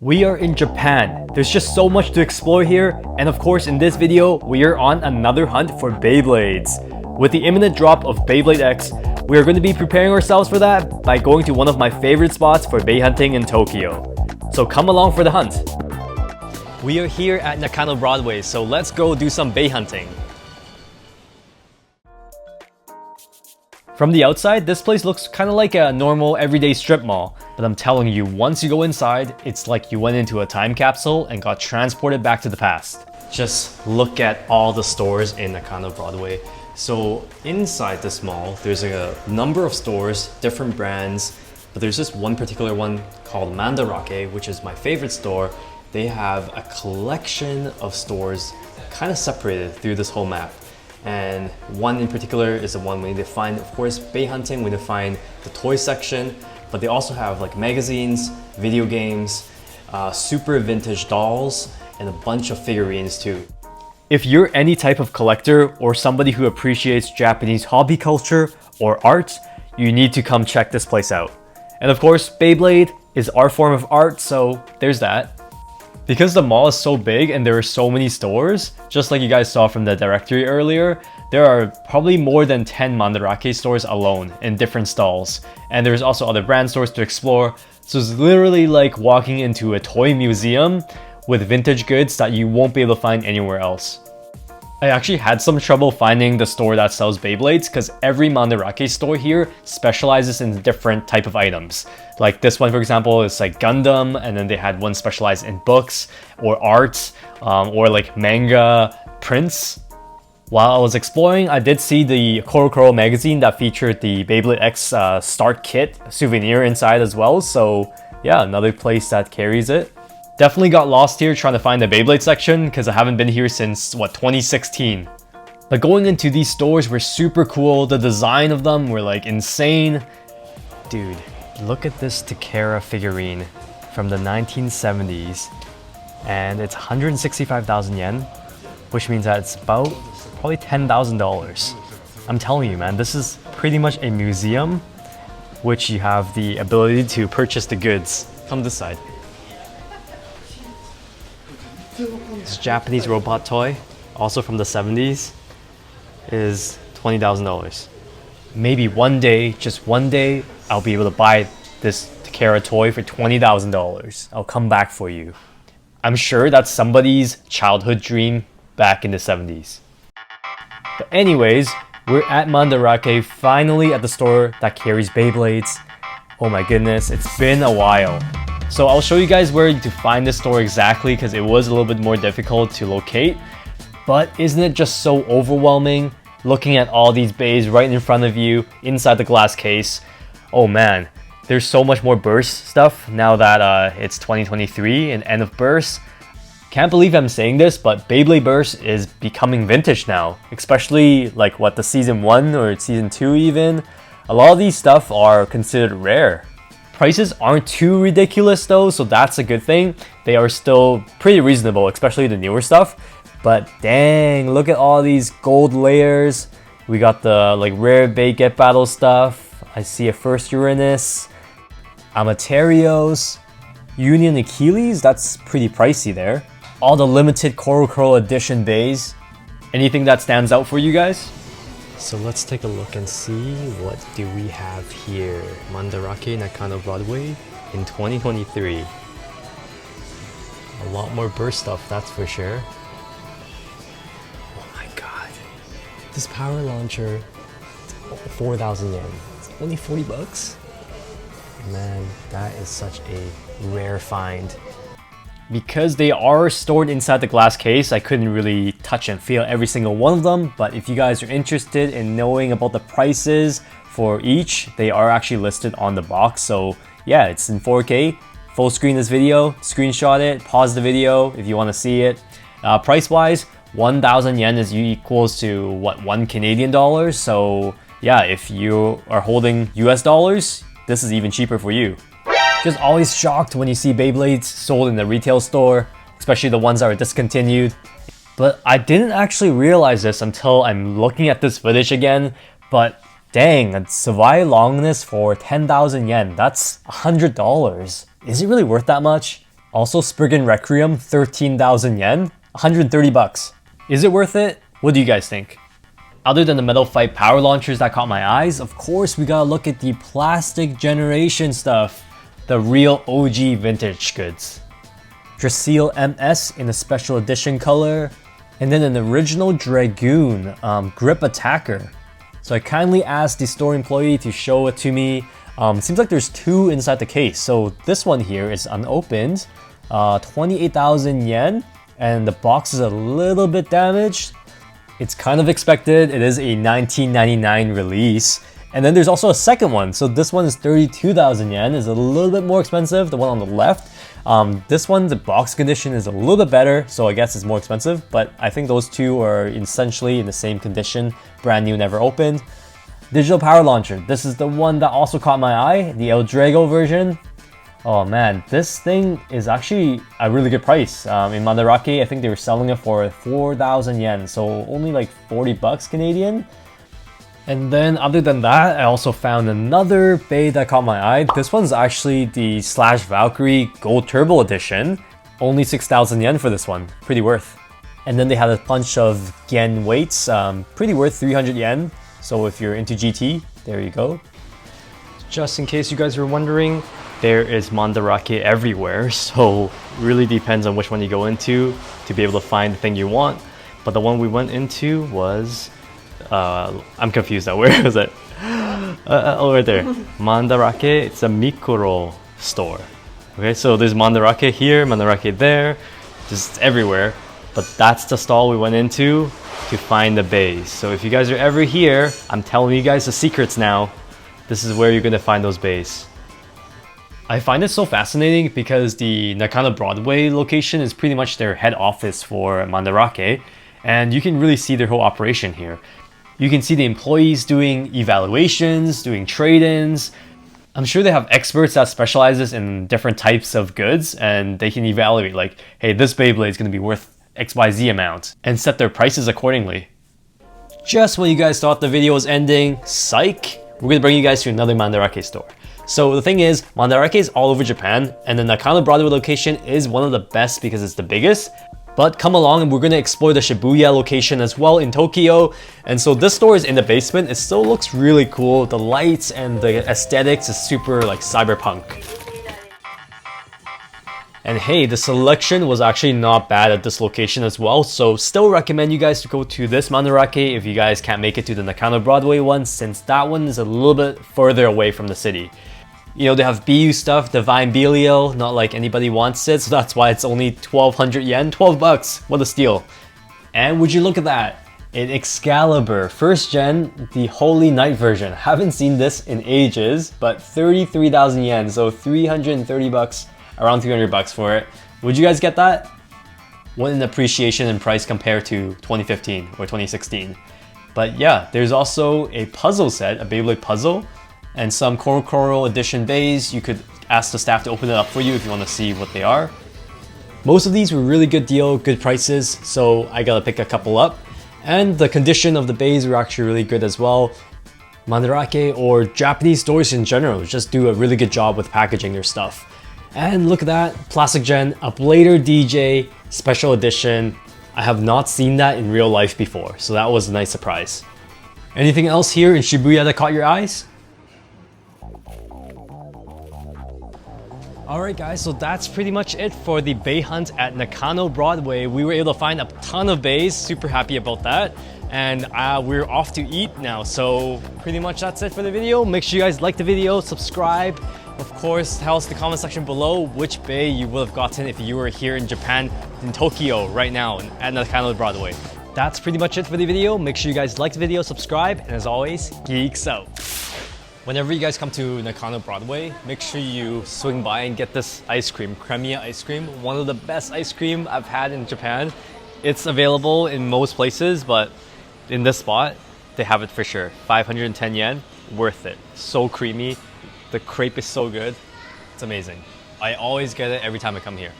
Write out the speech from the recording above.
We are in Japan. There's just so much to explore here, and of course in this video, we are on another hunt for Beyblades. With the imminent drop of Beyblade X, we are going to be preparing ourselves for that by going to one of my favorite spots for Bey hunting in Tokyo. So come along for the hunt. We are here at Nakano Broadway, so let's go do some Bey hunting. From the outside, this place looks kind of like a normal everyday strip mall, but I'm telling you, once you go inside, it's like you went into a time capsule and got transported back to the past. Just look at all the stores in Nakano Broadway. So inside this mall, there's a number of stores, different brands, but there's this one particular one called Mandarake, which is my favorite store. They have a collection of stores kind of separated through this whole map. And one in particular is the one we need to find, of course, Bey hunting, we need to find the toy section, but they also have like magazines, video games, super vintage dolls, and a bunch of figurines too. If you're any type of collector or somebody who appreciates Japanese hobby culture or art, you need to come check this place out. And of course, Beyblade is our form of art, so there's that. Because the mall is so big and there are so many stores, just like you guys saw from the directory earlier, there are probably more than 10 Mandarake stores alone in different stalls. And there's also other brand stores to explore, so it's literally like walking into a toy museum with vintage goods that you won't be able to find anywhere else. I actually had some trouble finding the store that sells Beyblades because every Mandarake store here specializes in different type of items. Like this one, for example, is like Gundam, and then they had one specialized in books or art, or like manga prints. While I was exploring, I did see the Koro magazine that featured the Beyblade X start kit souvenir inside as well. So yeah, another place that carries it. Definitely got lost here trying to find the Beyblade section because I haven't been here since, 2016. But going into these stores were super cool. The design of them were like insane. Dude, look at this Takara figurine from the 1970s. And it's 165,000 yen, which means that it's about probably $10,000. I'm telling you, man, this is pretty much a museum, which you have the ability to purchase the goods. Come this side. This Japanese robot toy, also from the 70s, is $20,000. Maybe one day, just one day, I'll be able to buy this Takara toy for $20,000. I'll come back for you. I'm sure that's somebody's childhood dream back in the 70s. But anyways, we're at Mandarake, finally at the store that carries Beyblades. Oh my goodness, it's been a while. So I'll show you guys where to find this store exactly because it was a little bit more difficult to locate. But isn't it just so overwhelming looking at all these bays right in front of you inside the glass case? Oh man, there's so much more burst stuff now that it's 2023 and end of burst. Can't believe I'm saying this, but Beyblade Burst is becoming vintage now, especially like the season 1 or season 2 even. A lot of these stuff are considered rare. Prices aren't too ridiculous though, so that's a good thing. They are still pretty reasonable, especially the newer stuff. But dang, look at all these gold layers. We got the rare Bey Get Battle stuff. I see a first Uranus, Amaterios, Union Achilles, that's pretty pricey there. All the limited Koro edition bays. Anything that stands out for you guys? So let's take a look and see what do we have here. Mandarake Nakano Broadway in 2023. A lot more burst stuff, that's for sure. Oh my god. This power launcher, 4,000 yen. It's only 40 bucks? Man, that is such a rare find. Because they are stored inside the glass case, I couldn't really touch and feel every single one of them, but if you guys are interested in knowing about the prices for each, they are actually listed on the box. So yeah, it's in 4K. Full screen this video, screenshot it, pause the video if you want to see it. Price wise, 1,000 yen is equals to what, $1 Canadian? So yeah, if you are holding US dollars, this is even cheaper for you. Just always shocked when you see Beyblades sold in the retail store, especially the ones that are discontinued. But I didn't actually realize this until I'm looking at this footage again, but dang, a Savai Longness for 10,000 yen, that's $100. Is it really worth that much? Also, Spriggan Requiem, 13,000 yen, 130 bucks. Is it worth it? What do you guys think? Other than the Metal Fight power launchers that caught my eyes, of course we gotta look at the plastic generation stuff. The real OG vintage goods. Drasil MS in a special edition color, and then an original Dragoon grip attacker. So I kindly asked the store employee to show it to me. Seems like there's two inside the case. So this one here is unopened, 28,000 yen, and the box is a little bit damaged. It's kind of expected. It is a 1999 release. And then there's also a second one. So this one is 32,000 yen. It's a little bit more expensive, the one on the left. This one, the box condition is a little bit better, so I guess it's more expensive, but I think those two are essentially in the same condition, brand new, never opened. Digital power launcher. This is the one that also caught my eye, the El Drago version. Oh man, this thing is actually a really good price. In Mandarake, I think they were selling it for 4,000 yen, so only like 40 bucks Canadian. And then other than that, I also found another BEY that caught my eye. This one's actually the Slash Valkyrie Gold Turbo Edition. Only 6,000 yen for this one, pretty worth. And then they had a bunch of Gen weights, pretty worth 300 yen. So if you're into GT, there you go. Just in case you guys were wondering, there is Mandarake everywhere, so really depends on which one you go into to be able to find the thing you want. But the one we went into was, I'm confused now, where was it? Oh, right there. Mandarake, it's a Mikuro store. Okay, so there's Mandarake here, Mandarake there, just everywhere. But that's the stall we went into to find the bays. So if you guys are ever here, I'm telling you guys the secrets now. This is where you're gonna find those bays. I find it so fascinating because the Nakano Broadway location is pretty much their head office for Mandarake, and you can really see their whole operation here. You can see the employees doing evaluations, doing trade-ins. I'm sure they have experts that specializes in different types of goods, and they can evaluate like, hey, this Beyblade is gonna be worth XYZ amount, and set their prices accordingly. Just when you guys thought the video was ending, psych, we're gonna bring you guys to another Mandarake store. So the thing is, Mandarake is all over Japan, and the Nakano Broadway location is one of the best because it's the biggest. But come along and we're gonna explore the Shibuya location as well in Tokyo. And so this store is in the basement. It still looks really cool. The lights and the aesthetics is super like cyberpunk. And hey, the selection was actually not bad at this location as well, so still recommend you guys to go to this Mandarake if you guys can't make it to the Nakano Broadway one, since that one is a little bit further away from the city. You know, they have BU stuff, Divine Belial, not like anybody wants it, so that's why it's only 1,200 yen, 12 bucks, what a steal. And would you look at that, an Excalibur, first gen, the Holy Knight version. Haven't seen this in ages, but 33,000 yen, so 330 bucks. Around 300 bucks for it. Would you guys get that? What an appreciation in price compared to 2015 or 2016. But yeah, there's also a puzzle set, a Beyblade puzzle, and some Korokoro edition bays. You could ask the staff to open it up for you if you want to see what they are. Most of these were really good deal, good prices, so I gotta pick a couple up. And the condition of the bays were actually really good as well. Mandarake or Japanese stores in general just do a really good job with packaging their stuff. And look at that, Plastic Gen, Upblader DJ, special edition. I have not seen that in real life before, so that was a nice surprise. Anything else here in Shibuya that caught your eyes? Alright guys, so that's pretty much it for the Bay hunt at Nakano Broadway. We were able to find a ton of bays, super happy about that. And we're off to eat now, so pretty much that's it for the video. Make sure you guys like the video, subscribe. Of course, tell us in the comment section below which bay you would have gotten if you were here in Japan, in Tokyo right now at Nakano Broadway. That's pretty much it for the video. Make sure you guys like the video, subscribe, and as always, geeks out. Whenever you guys come to Nakano Broadway, make sure you swing by and get this ice cream, Cremia ice cream. One of the best ice cream I've had in Japan. It's available in most places, but in this spot, they have it for sure. 510 yen, worth it. So creamy. The crepe is so good. It's amazing. I always get it every time I come here.